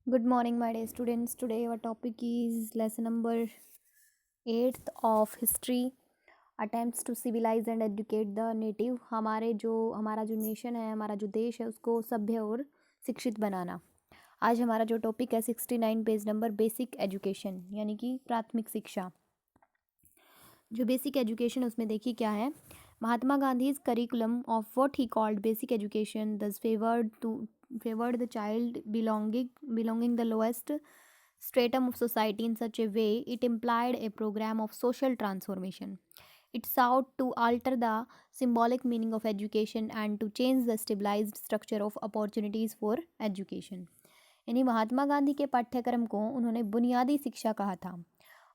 Good morning, my dear students. Today, our topic is lesson number 8th of history attempts to civilize and educate the native. हमारा जो nation है, हमारा जो देश है, उसको सभ्य और शिक्षित बनाना। आज हमारा जो टॉपिक है 69 पेज नंबर बेसिक एजुकेशन, यानी कि प्राथमिक शिक्षा। जो बेसिक एजुकेशन उसमें देखिए क्या है। Mahatma Gandhi's curriculum of what he called basic education thus favored the child belonging the lowest stratum of society in such a way it implied a program of social transformation. It sought to alter the symbolic meaning of education and to change the stabilized structure of opportunities for education. यानी महात्मा गांधी के पाठ्यक्रम को उन्होंने बुनियादी शिक्षा कहा था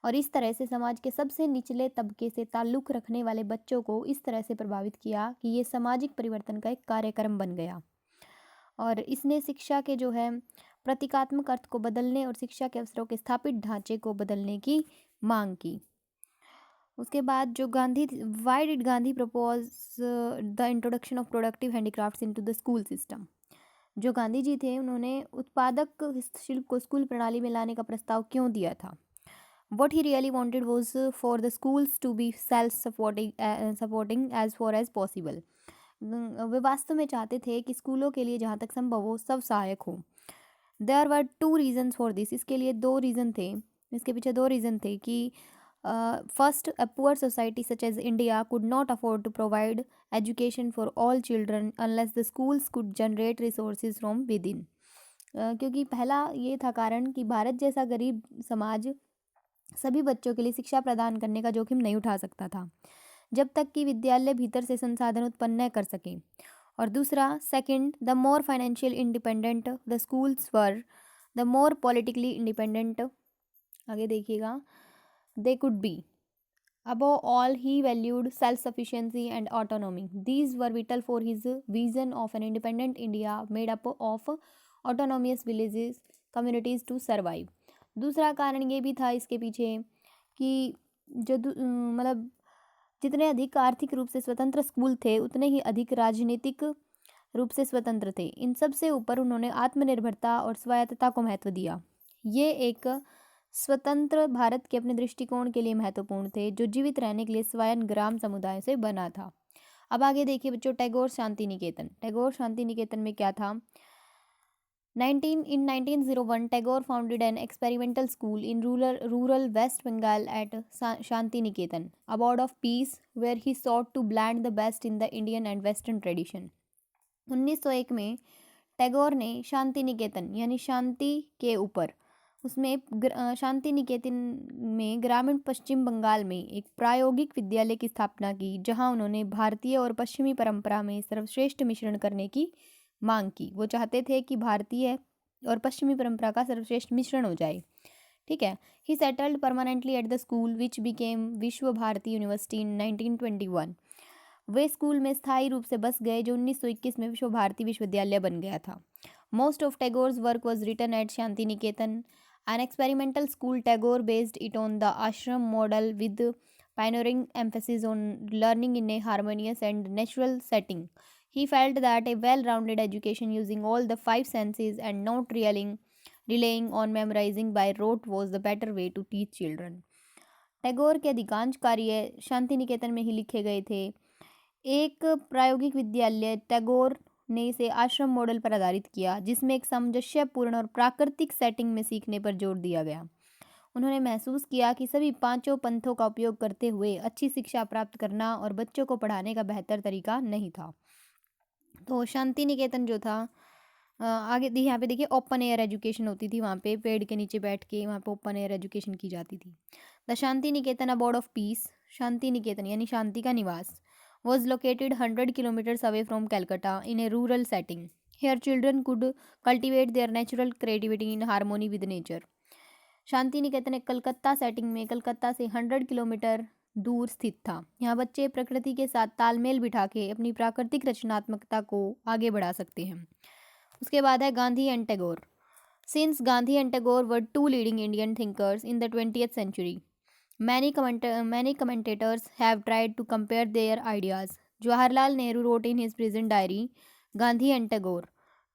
और इस तरह से समाज के सबसे निचले तबके से ताल्लुक़ रखने वाले बच्चों को इस तरह से प्रभावित किया कि ये सामाजिक परिवर्तन का एक कार्यक्रम बन गया। और इसने शिक्षा के जो है प्रतीकात्मक अर्थ को बदलने और शिक्षा के अवसरों के स्थापित ढांचे को बदलने की मांग की। उसके बाद जो Gandhi why did Gandhi propose the introduction of productive handicrafts into the school system. जो गांधी जी थे उन्होंने उत्पादक हस्तशिल्प को स्कूल प्रणाली में लाने का प्रस्ताव क्यों दिया था। What he really wanted was for the schools to be self-supporting as far as possible. वे वास्तव में चाहते थे कि स्कूलों के लिए जहाँ तक संभव हो सब सहायक हो। There were two reasons for this. इसके लिए दो रीज़न थे, इसके पीछे दो रीज़न थे कि first, a poor society such as India could not afford to provide education for all children unless the schools could generate resources from within. क्योंकि पहला ये था कारण कि भारत जैसा गरीब समाज सभी बच्चों के लिए शिक्षा प्रदान करने का जोखिम नहीं उठा सकता था जब तक कि विद्यालय भीतर से संसाधन उत्पन्न न कर सके। और दूसरा, second, the more financial independent the schools were the more politically independent, आगे देखिएगा, they could be. Above all, he valued self-sufficiency and autonomy. These were vital for his vision of an independent India made up of autonomous villages, communities to survive. दूसरा कारण ये भी था इसके पीछे कि जो मतलब जितने अधिक आर्थिक रूप से स्वतंत्र स्कूल थे उतने ही अधिक राजनीतिक रूप से स्वतंत्र थे। इन सब से ऊपर उन्होंने आत्मनिर्भरता और स्वायत्तता को महत्व दिया। ये एक स्वतंत्र भारत के अपने दृष्टिकोण के लिए महत्वपूर्ण थे जो जीवित रहने के लिए स्वयं ग्राम समुदाय से बना था। अब आगे देखिए बच्चों, टैगोर शांति निकेतन। टैगोर शांति निकेतन में क्या था। 1901 Tagore founded an experimental school in rural West Bengal at Shanti Niketan, abode of peace, where he sought to blend the best in the Indian and Western tradition. 1901 में टैगोर ने शांति निकेतन यानी शांति के ऊपर उसमें शांति निकेतन में ग्रामीण पश्चिम बंगाल में एक प्रायोगिक विद्यालय की स्थापना की जहां उन्होंने भारतीय और पश्चिमी परंपरा में सर्वश्रेष्ठ मिश्रण करने की मांग की। वो चाहते थे कि भारतीय और पश्चिमी परंपरा का सर्वश्रेष्ठ मिश्रण हो जाए। ठीक है। ही settled permanently at the school which became विश्व भारती यूनिवर्सिटी इन 1921। वे स्कूल में स्थायी रूप से बस गए जो 1921 में विश्व भारती विश्वविद्यालय बन गया था। Most of Tagore's work was written at Shanti Niketan, an experimental school. Tagore based it on the ashram model with pioneering emphasis on learning in a harmonious and natural setting. He felt that a well-rounded education using all the five senses and not relying on memorizing by rote was the better way to teach children. Tagore के अधिकांश कार्य शांति निकेतन में ही लिखे गए थे। एक प्रायोगिक विद्यालय टैगोर ने इसे आश्रम मॉडल पर आधारित किया जिसमें एक सामंजस्यपूर्ण और प्राकृतिक सेटिंग में सीखने पर जोर दिया गया। उन्होंने महसूस किया कि सभी पांचों पंथों का उपयोग करते हुए अच्छी शिक्षा प्राप्त करना और बच्चों को पढ़ाने का बेहतर तरीका नहीं था। तो शांति निकेतन जो था आगे यहाँ पे देखिए ओपन एयर एजुकेशन होती थी, वहाँ पे पेड़ के नीचे बैठ के वहाँ पे ओपन एयर एजुकेशन की जाती थी। The Shanti Niketan abode of peace, Shanti Niketan यानी शांति का निवास, was located 100 kilometers away from Calcutta in a rural setting. Here children could cultivate their natural creativity in harmony with nature. Shanti Niketan एक कलकत्ता सेटिंग में कलकत्ता से 100 किलोमीटर दूर स्थित था। यहाँ बच्चे प्रकृति के साथ तालमेल बिठा के अपनी प्राकृतिक रचनात्मकता को आगे बढ़ा सकते हैं। उसके बाद है Gandhi and Tagore. Since Gandhi and Tagore were two leading Indian thinkers in the 20th century, many commentators have tried to compare their ideas. Jawaharlal Nehru wrote in his prison diary, Gandhi and Tagore,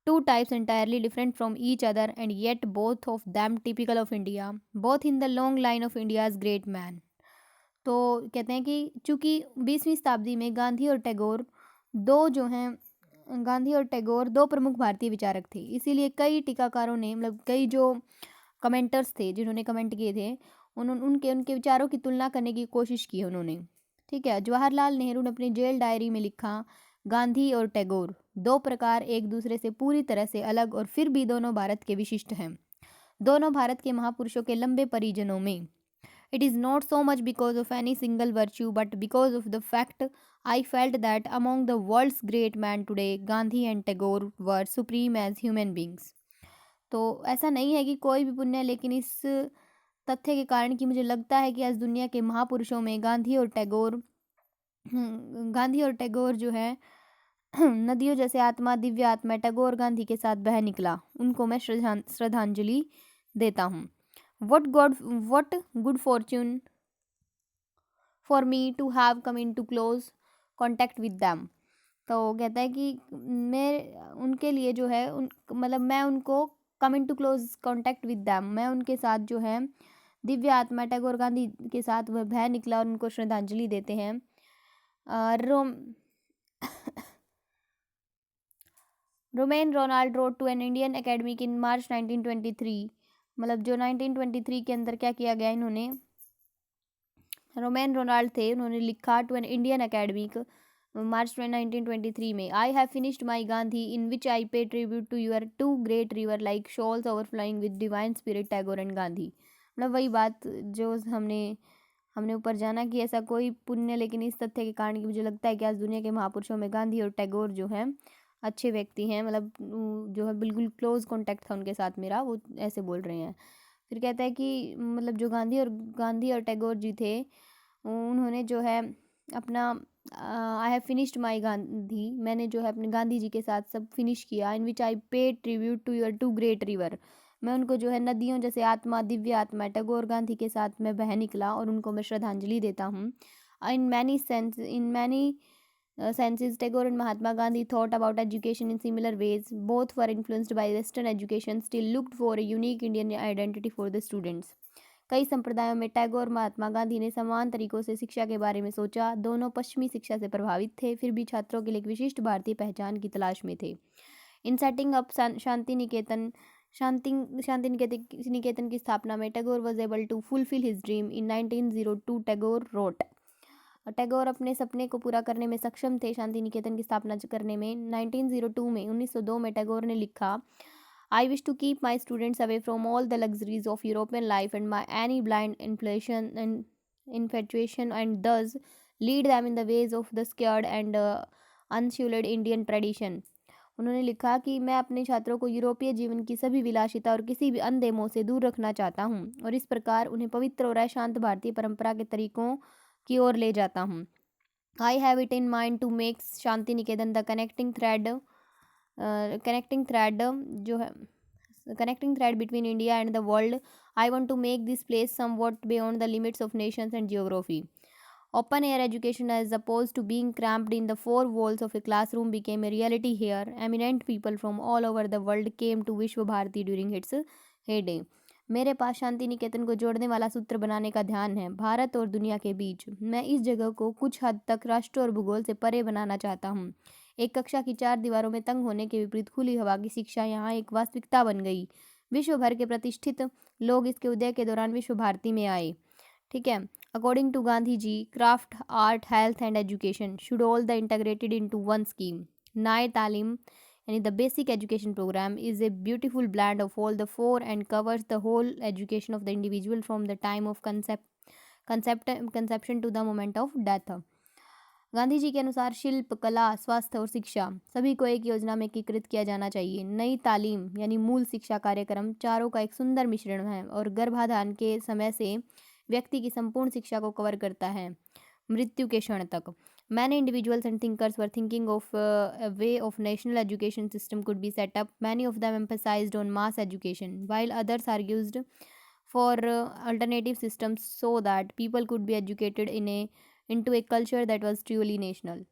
two types entirely different from each other and yet both of them typical of India, both in the long line of India's great man। तो कहते हैं कि चूंकि 20वीं शताब्दी में गांधी और टैगोर दो प्रमुख भारतीय विचारक थे, इसीलिए कई टीकाकारों ने मतलब कई जो कमेंटर्स थे जिन्होंने कमेंट किए थे उन्होंने उनके उनके विचारों की तुलना करने की कोशिश की उन्होंने। ठीक है, जवाहरलाल नेहरू ने अपनी जेल डायरी में लिखा, गांधी और टैगोर दो प्रकार एक दूसरे से पूरी तरह से अलग और फिर भी दोनों भारत के विशिष्ट हैं, दोनों भारत के महापुरुषों के लंबे परिजनों में। It is not so much because of any single virtue, but because of the fact I felt that among the world's great men today, Gandhi and Tagore were supreme as human beings। तो ऐसा नहीं है कि कोई भी पुण्य, लेकिन इस तथ्य के कारण कि मुझे लगता है कि आज दुनिया के महापुरुषों में गांधी और टैगोर जो है नदियों जैसे आत्मा, दिव्य आत्मा टैगोर गांधी के साथ बह निकला, उनको मैं श्रद्धांजलि देता हूँ। What good fortune for me to have come into close contact with them। तो कहता है कि मैं उनके लिए जो है मतलब मैं उनको come into close contact with them, मैं उनके साथ जो है दिव्य आत्मा टैगोर गांधी के साथ वह बह निकला और उनको श्रद्धांजलि देते हैं। Romain Rolland wrote to an Indian academic in March 1923, मतलब जो 1923 के अंदर क्या किया गया, इन्होंने रोमेन रोनाल्ड थे, उन्होंने लिखा to an Indian academic March 1923 में, I have finished my Gandhi in which I pay tribute to your two great river like souls overflowing with divine spirit Tagore and Gandhi. मतलब वही बात जो हमने ऊपर जाना कि ऐसा कोई पुण्य, लेकिन इस तथ्य के कारण कि मुझे लगता है कि आज दुनिया के महापुरुषों में गांधी और टैगोर जो हैं अच्छे व्यक्ति हैं, मतलब जो है बिल्कुल क्लोज कॉन्टैक्ट था उनके साथ मेरा, वो ऐसे बोल रहे हैं। फिर कहता है कि मतलब जो गांधी और टैगोर जी थे उन्होंने जो है अपना आई हैव फिनिश्ड माई गांधी, मैंने जो है अपने गांधी जी के साथ सब फिनिश किया, इन which I pay tribute to your two great river, मैं उनको जो है नदियों जैसे आत्मा, दिव्य आत्मा टैगोर गांधी के साथ मैं बह निकला और उनको मैं श्रद्धांजलि देता हूँ। In many senses Tagore and Mahatma Gandhi thought about education in similar ways. Both were influenced by Western education, still looked for a unique Indian identity for the students। कई संप्रदायों में टैगोर महात्मा गांधी ने समान तरीकों से शिक्षा के बारे में सोचा, दोनों पश्चिमी शिक्षा से प्रभावित थे, फिर भी छात्रों के लिए एक विशिष्ट भारतीय पहचान की तलाश में थे। In setting up Shanti Niketan की स्थापना में Tagore was able to fulfil his dream in 1902। Tagore wrote, Tagore अपने सपने को पूरा करने में सक्षम थे शांति निकेतन की स्थापना करने में। 1902 में टैगोर ने लिखा, I wish to keep my students away from all the luxuries of European life and my any blind infatuation and thus lead them in the ways of the secured and unsullied Indian tradition. उन्होंने लिखा कि मैं अपने छात्रों को यूरोपीय जीवन की सभी विलासिता और किसी भी अंधे मोह से दूर रखना चाहता हूँ और इस प्रकार उन्हें पवित्र और अशांत भारतीय परंपरा के तरीकों की ओर ले जाता हूँ। I have it in mind to make Shanti Niketan the connecting thread between India and the world. I want to make this place somewhat beyond the limits of nations and geography. Open air education, as opposed to being cramped in the four walls of a classroom, became a reality here. Eminent people from all over the world came to Vishwa Bharati during its heyday। मेरे पास शांति निकेतन को जोड़ने वाला सूत्र बनाने का ध्यान है भारत और दुनिया के बीच। मैं इस जगह को कुछ हद तक राष्ट्र और भूगोल से परे बनाना चाहता हूँ। एक कक्षा की 4 दीवारों में तंग होने के विपरीत खुली हवा की शिक्षा यहाँ एक वास्तविकता बन गई। विश्व भर के प्रतिष्ठित लोग इसके उदय के दौरान विश्व भारती में आए। ठीक है, according to Gandhi ji, craft, art, health and education should all the integrated into one scheme. Nai Talim यानी the basic education programme is a beautiful blend of all the four and covers the whole education of the individual from the time of conception to the moment of death. Gandhi ji के अनुसार शिल्प, कला, स्वास्थ्य और शिक्षा सभी को एक योजना में एकीकृत किया जाना चाहिए। नई तालीम यानी मूल शिक्षा कार्यक्रम चारों का एक सुंदर मिश्रण है और गर्भाधान के समय से व्यक्ति की संपूर्ण शिक्षा को कवर करता है मृत्यु के क्षण तक। Many individuals and thinkers were thinking of a way of national education system could be set up. Many of them emphasized on mass education, while others argued for alternative systems so that people could be educated into a culture that was truly national।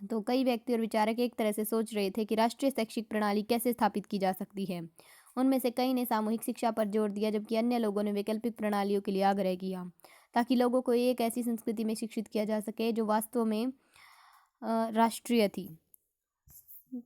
तो कई व्यक्ति और विचारक एक तरह से सोच रहे थे कि राष्ट्रीय शैक्षिक प्रणाली कैसे स्थापित की जा सकती है। उनमें से कई ने सामूहिक शिक्षा पर जोर दिया, जबकि अन्य लोगों ने वैकल्पिक प्रणालियों के लिए आग्रह किया, ताकि लोगों को एक ऐसी संस्कृति में शिक्षित किया जा सके जो वास्तव में राष्ट्रीय थी।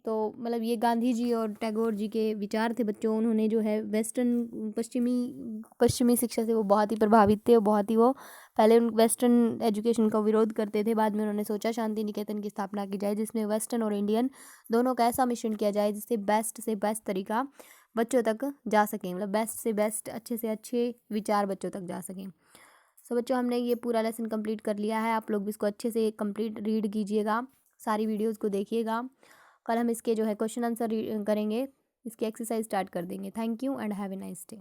तो मतलब ये गांधी जी और टैगोर जी के विचार थे बच्चों। उन्होंने जो है वेस्टर्न पश्चिमी शिक्षा से वो बहुत ही प्रभावित थे और बहुत ही वो पहले वेस्टर्न एजुकेशन का विरोध करते थे। बाद में उन्होंने सोचा शांति निकेतन की स्थापना की जाए, जिसमें वेस्टर्न और इंडियन दोनों का ऐसा मिश्रण किया जाए जिससे बेस्ट से बेस्ट तरीका बच्चों तक जा सकें, मतलब बेस्ट से बेस्ट, अच्छे से अच्छे विचार बच्चों तक जा सकें। सो बच्चों, हमने ये पूरा लेसन कंप्लीट कर लिया है। आप लोग भी इसको अच्छे से कंप्लीट रीड कीजिएगा, सारी वीडियोस को देखिएगा। कल हम इसके जो है क्वेश्चन आंसर करेंगे, इसकी एक्सरसाइज स्टार्ट कर देंगे। Thank you and have a nice day.